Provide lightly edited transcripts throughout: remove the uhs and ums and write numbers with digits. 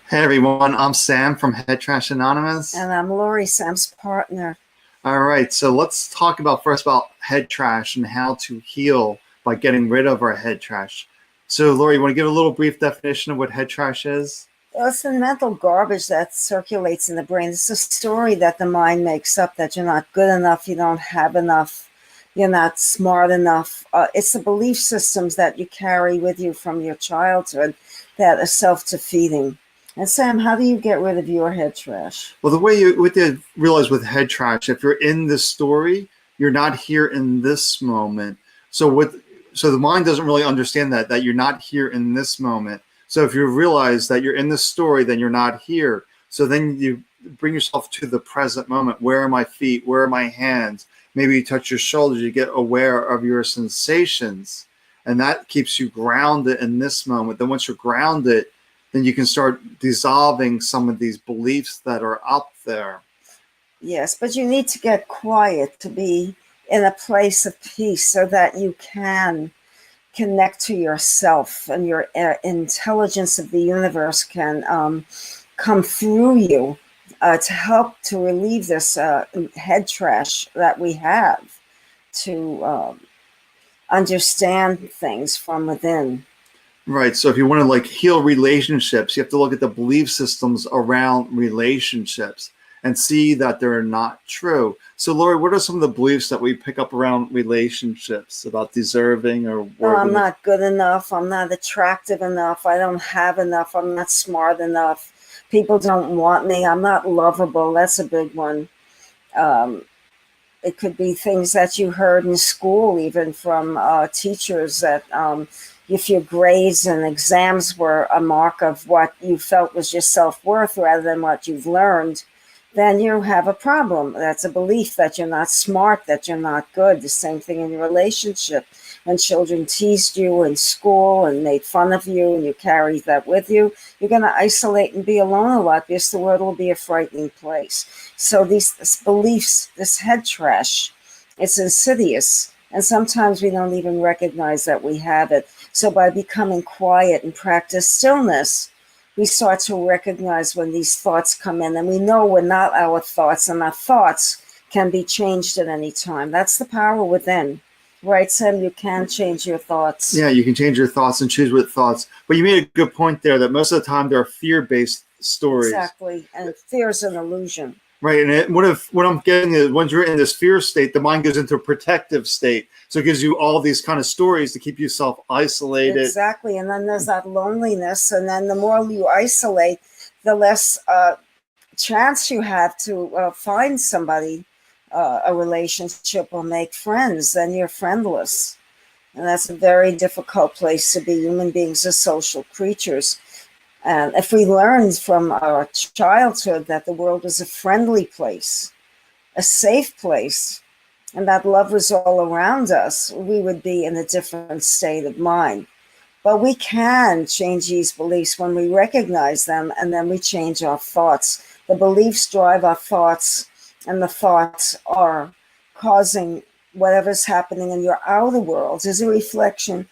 Hey everyone, I'm Sam from Head Trash Anonymous. And I'm Lori, Sam's partner. All right, so let's talk first about head trash and how to heal by getting rid of our head trash. So Lori, you want to give a little brief definition of what head trash is? Well, it's the mental garbage that circulates in the brain. It's a story that the mind makes up that you're not good enough, you don't have enough, you're not smart enough. It's the belief systems that you carry with you from your childhood that are self-defeating. And Sam, how do you get rid of your head trash? Well, the way you realize with head trash, if you're in this story, you're not here in this moment. So the mind doesn't really understand that you're not here in this moment. So if you realize that you're in this story, then you're not here. So then you bring yourself to the present moment. Where are my feet? Where are my hands? Maybe you touch your shoulders. You get aware of your sensations, and that keeps you grounded in this moment. Then once you're grounded, then you can start dissolving some of these beliefs that are up there. Yes, but you need to get quiet to be in a place of peace so that you can connect to yourself and your intelligence of the universe can come through you to help to relieve this head trash that we have to understand things from within. Right. So if you want to heal relationships, you have to look at the belief systems around relationships and see that they're not true. So Lori, what are some of the beliefs that we pick up around relationships about deserving or worthy? Oh, I'm not good enough. I'm not attractive enough. I don't have enough. I'm not smart enough. People don't want me. I'm not lovable. That's a big one. It could be things that you heard in school, even from teachers, that if your grades and exams were a mark of what you felt was your self-worth rather than what you've learned, then you have a problem. That's a belief that you're not smart, that you're not good. The same thing in your relationship. When children teased you in school and made fun of you and you carry that with you, you're going to isolate and be alone a lot because the world will be a frightening place. So these beliefs, this head trash, it's insidious. And sometimes we don't even recognize that we have it. So by becoming quiet and practice stillness, we start to recognize when these thoughts come in, and we know we're not our thoughts, and our thoughts can be changed at any time. That's the power within. Right, Sam? You can change your thoughts. Yeah, you can change your thoughts and choose what thoughts. But you made a good point there that most of the time they're fear-based stories. Exactly, and fear is an illusion. Right, and what I'm getting is once you're in this fear state, the mind goes into a protective state. So it gives you all these kind of stories to keep yourself isolated. Exactly, and then there's that loneliness, and then the more you isolate, the less chance you have to find somebody, a relationship, or make friends. Then you're friendless, and that's a very difficult place to be. Human beings are social creatures. And if we learned from our childhood that the world is a friendly place, a safe place, and that love was all around us, we would be in a different state of mind. But we can change these beliefs when we recognize them, and then we change our thoughts. The beliefs drive our thoughts, and the thoughts are causing whatever's happening in your outer world is a reflection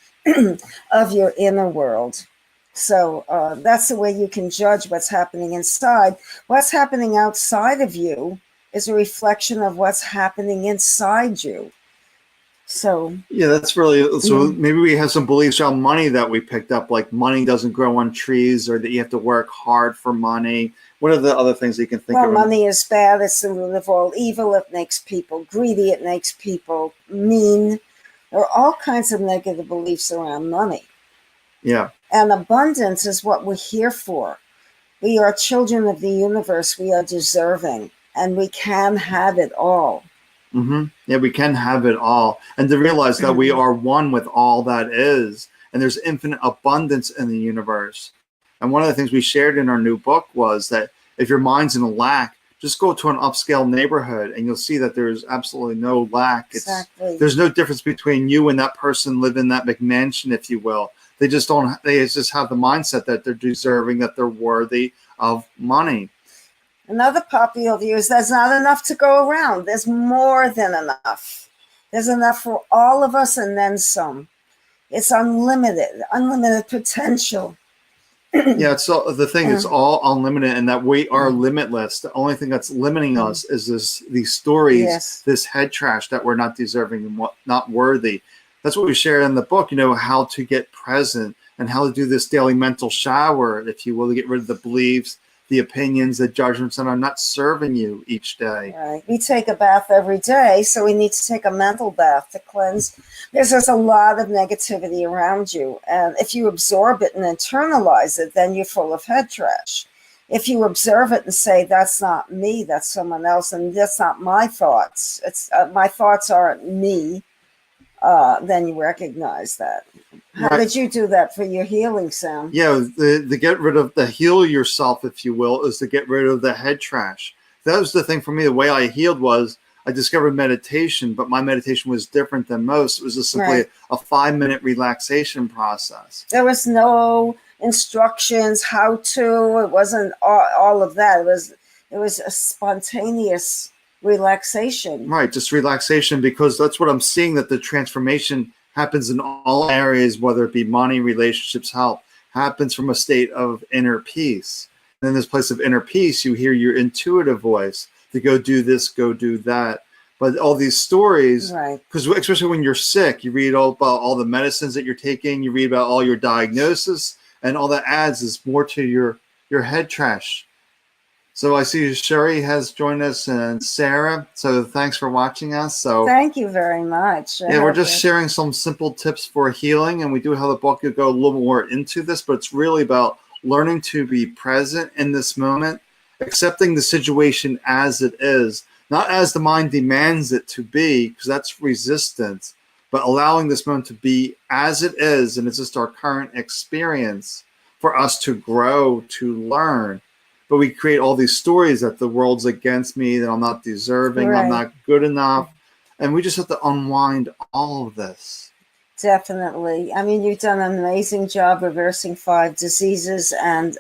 of your inner world. So that's the way you can judge what's happening inside. What's happening outside of you is a reflection of what's happening inside you. So yeah, that's really so. Maybe we have some beliefs around money that we picked up, like money doesn't grow on trees, or that you have to work hard for money. What are the other things you can think of? Well, money is bad. It's the root of all evil. It makes people greedy. It makes people mean. There are all kinds of negative beliefs around money. Yeah. And abundance is what we're here for. We are children of the universe. We are deserving, and we can have it all. Mm-hmm. Yeah, we can have it all. And to realize that we are one with all that is, and there's infinite abundance in the universe. And one of the things we shared in our new book was that if your mind's in a lack, just go to an upscale neighborhood and you'll see that there's absolutely no lack. Exactly. There's no difference between you and that person living in that McMansion, if you will. They just have the mindset that they're deserving, that they're worthy of money. Another popular view is there's not enough to go around. There's more than enough. There's enough for all of us and then some. It's unlimited potential. Yeah, so the thing is all unlimited, and that we are limitless. The only thing that's limiting us is these stories, Yes. this head trash that we're not deserving and not worthy. That's what we share in the book, how to get present and how to do this daily mental shower, if you will, to get rid of the beliefs, the opinions, the judgments that are not serving you each day. Right. We take a bath every day, so we need to take a mental bath to cleanse. There's a lot of negativity around you. And if you absorb it and internalize it, then you're full of head trash. If you observe it and say, that's not me, that's someone else, and that's not my thoughts, it's my thoughts aren't me, then you recognize that. How did you do that for your healing, Sam? Yeah, the get rid of the heal yourself, if you will, is to get rid of the head trash. That was the thing for me. The way I healed was I discovered meditation, but my meditation was different than most. It was just simply a 5-minute relaxation process. There was no instructions, how to. It wasn't all of that. It was a spontaneous relaxation. Right, just relaxation, because that's what I'm seeing, that the transformation happens in all areas, whether it be money, relationships, health, happens from a state of inner peace. And in this place of inner peace, you hear your intuitive voice to go do this, go do that. But all these stories, because especially when you're sick, you read all about all the medicines that you're taking, you read about all your diagnosis, and all that adds is more to your head trash. So I see Shelley has joined us and Sarah. So thanks for watching us. So thank you very much. Yeah, we're just sharing some simple tips for healing, and we do have a book to go a little more into this, but it's really about learning to be present in this moment, accepting the situation as it is, not as the mind demands it to be, because that's resistance, but allowing this moment to be as it is, and it's just our current experience for us to grow, to learn. But we create all these stories that the world's against me, that I'm not deserving, I'm not good enough. And we just have to unwind all of this. Definitely. I mean, you've done an amazing job reversing 5 diseases, and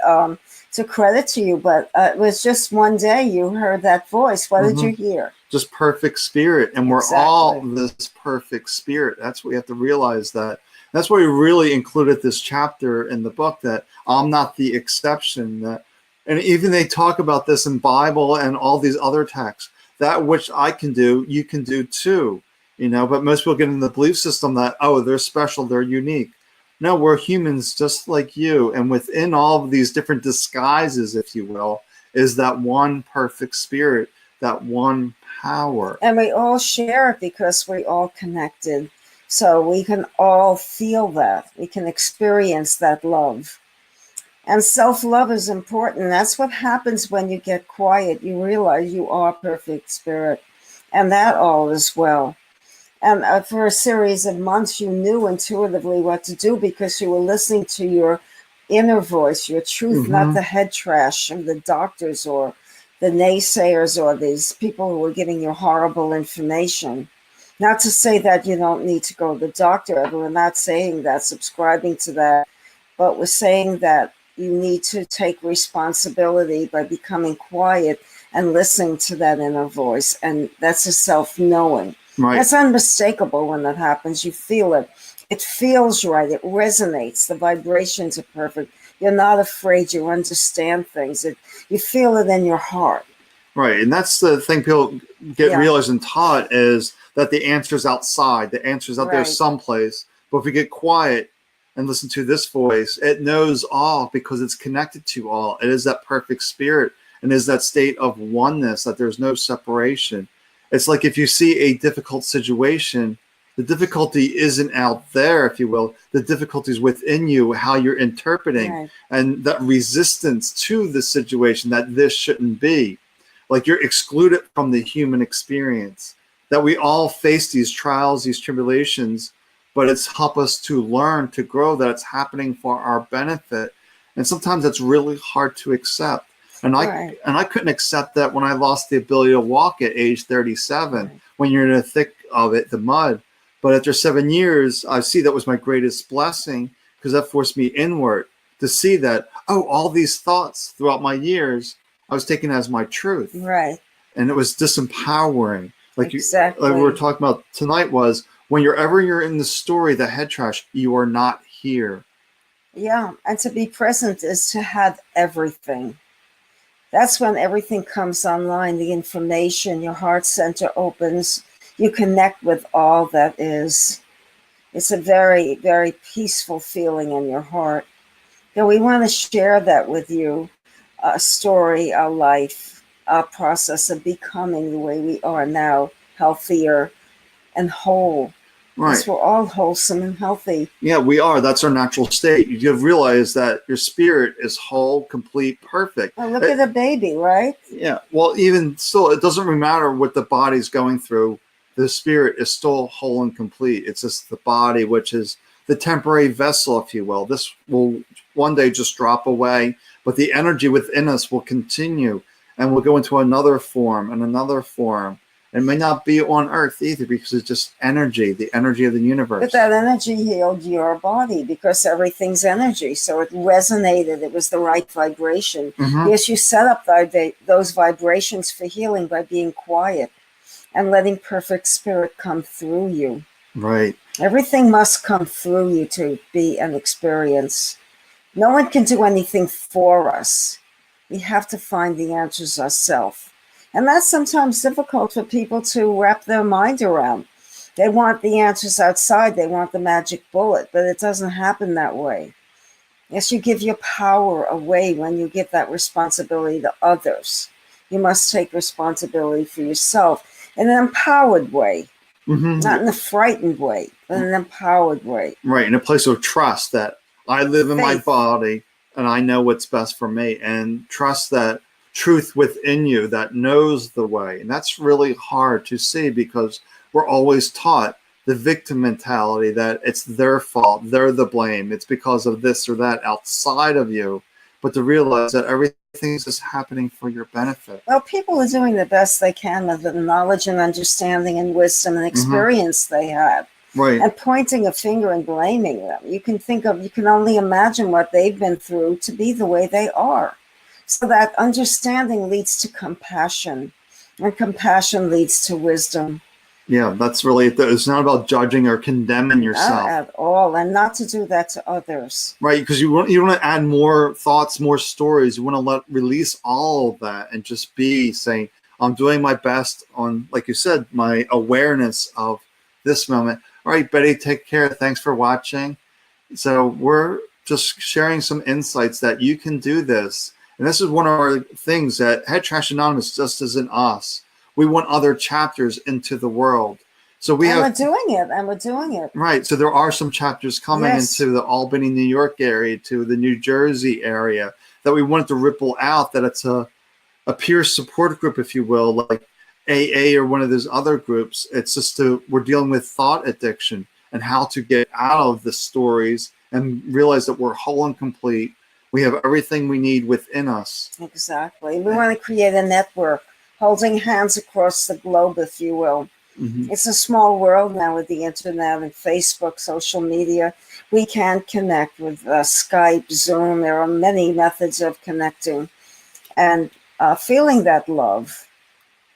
to credit to you, but it was just one day you heard that voice. What did you hear? Just perfect spirit. And we're all this perfect spirit. That's what we have to realize. That's why we really included this chapter in the book, that I'm not the exception. And even they talk about this in Bible and all these other texts. That which I can do, you can do too. But most people get in the belief system that, oh, they're special, they're unique. No, we're humans just like you. And within all of these different disguises, if you will, is that one perfect spirit, that one power. And we all share it because we're all connected. So we can all feel that. We can experience that love. And self-love is important. That's what happens when you get quiet. You realize you are perfect spirit. And that all is well. And for a series of months, you knew intuitively what to do because you were listening to your inner voice, your truth, not the head trash of the doctors or the naysayers or these people who were giving you horrible information. Not to say that you don't need to go to the doctor. We're not saying that, subscribing to that. But we're saying that you need to take responsibility by becoming quiet and listening to that inner voice. And that's a self-knowing. Right. That's unmistakable when that happens. You feel it. It feels right. It resonates. The vibrations are perfect. You're not afraid. You understand things. You feel it in your heart. Right. And that's the thing people get realized and taught, is that the answer's outside. The answer's out there someplace. But if we get quiet and listen to this voice, it knows all because it's connected to all. It is that perfect spirit, and is that state of oneness, that there's no separation. It's like if you see a difficult situation, the difficulty isn't out there, if you will. The difficulty is within you, how you're interpreting, and that resistance to the situation, that this shouldn't be. Like you're excluded from the human experience, that we all face these trials, these tribulations, but it's help us to learn, to grow, that it's happening for our benefit. And sometimes that's really hard to accept. And I couldn't accept that when I lost the ability to walk at age 37, when you're in the thick of it, the mud. But after 7 years, I see that was my greatest blessing, because that forced me inward to see that, oh, all these thoughts throughout my years, I was taking as my truth. Right. And it was disempowering. Like like we were talking about tonight, was when you're in the story, the head trash, you are not here. Yeah. And to be present is to have everything. That's when everything comes online, the information, your heart center opens, you connect with all that is. It's a very, very peaceful feeling in your heart. So we want to share that with you, a story, our life, our process of becoming the way we are now, healthier and whole. Right. Because we're all wholesome and healthy. Yeah, we are. That's our natural state. You've realized that your spirit is whole, complete, perfect. Oh, look at a baby, right? Yeah. Well, even still, it doesn't really matter what the body's going through. The spirit is still whole and complete. It's just the body, which is the temporary vessel, if you will. This will one day just drop away, but the energy within us will continue and will go into another form and another form. It may not be on Earth either because it's just energy, the energy of the universe. But that energy healed your body because everything's energy. So it resonated. It was the right vibration. Mm-hmm. Yes, you set up those vibrations for healing by being quiet and letting perfect spirit come through you. Right. Everything must come through you to be an experience. No one can do anything for us. We have to find the answers ourselves. And that's sometimes difficult for people to wrap their mind around. They want the answers outside. They want the magic bullet, but it doesn't happen that way. Yes, you give your power away when you give that responsibility to others. You must take responsibility for yourself in an empowered way, not in a frightened way, but in an empowered way. Right, in a place of trust that I live in my body and I know what's best for me, and trust that truth within you that knows the way. And that's really hard to see because we're always taught the victim mentality that it's their fault, they're the blame, it's because of this or that outside of you. But to realize that everything's just happening for your benefit. Well, people are doing the best they can with the knowledge and understanding and wisdom and experience they have. Right. And pointing a finger and blaming them. You can only imagine what they've been through to be the way they are. So that understanding leads to compassion, and compassion leads to wisdom. Yeah, that's really it. It's not about judging or condemning yourself. Not at all, and not to do that to others. Right, because you want to add more thoughts, more stories. You want to release all of that and just be saying, I'm doing my best on, like you said, my awareness of this moment. All right, Betty, take care. Thanks for watching. So we're just sharing some insights that you can do this. And this is one of our things that Head Trash Anonymous just isn't us. We want other chapters into the world. So we're doing it. Right. So there are some chapters coming into the Albany, New York area, to the New Jersey area that we wanted to ripple out, that it's a peer support group, if you will, like AA or one of those other groups. It's just we're dealing with thought addiction and how to get out of the stories and realize that we're whole and complete. We have everything we need within us. Exactly. We want to create a network, holding hands across the globe, if you will. It's a small world now with the internet and Facebook, social media. We can connect with Skype, Zoom. There are many methods of connecting and feeling that love.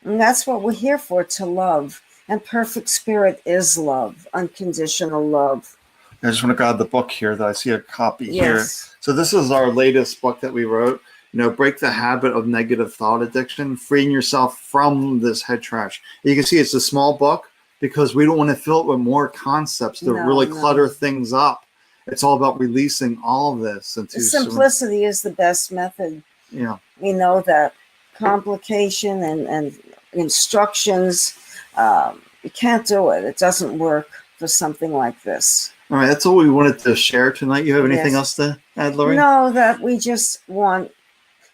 And that's what we're here for, to love. And perfect spirit is love, unconditional love. I just want to grab the book here that I see a copy here. So this is our latest book that we wrote. Break the habit of negative thought addiction, freeing yourself from this head trash. And you can see it's a small book because we don't want to fill it with more concepts to really clutter things up. It's all about releasing all of this. Simplicity is the best method. Yeah. We know that complication and instructions, you can't do it. It doesn't work for something like this. All right, that's all we wanted to share tonight. You have anything else to add, Lori? No, that we just want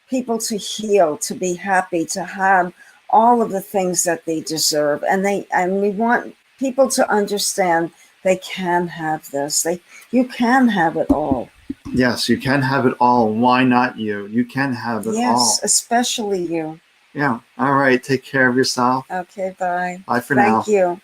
people to heal, to be happy, to have all of the things that they deserve. And we want people to understand they can have this. You can have it all. Yes, you can have it all. Why not you? You can have it all. Yes, especially you. Yeah. All right. Take care of yourself. Okay, bye. Bye for now. Thank you.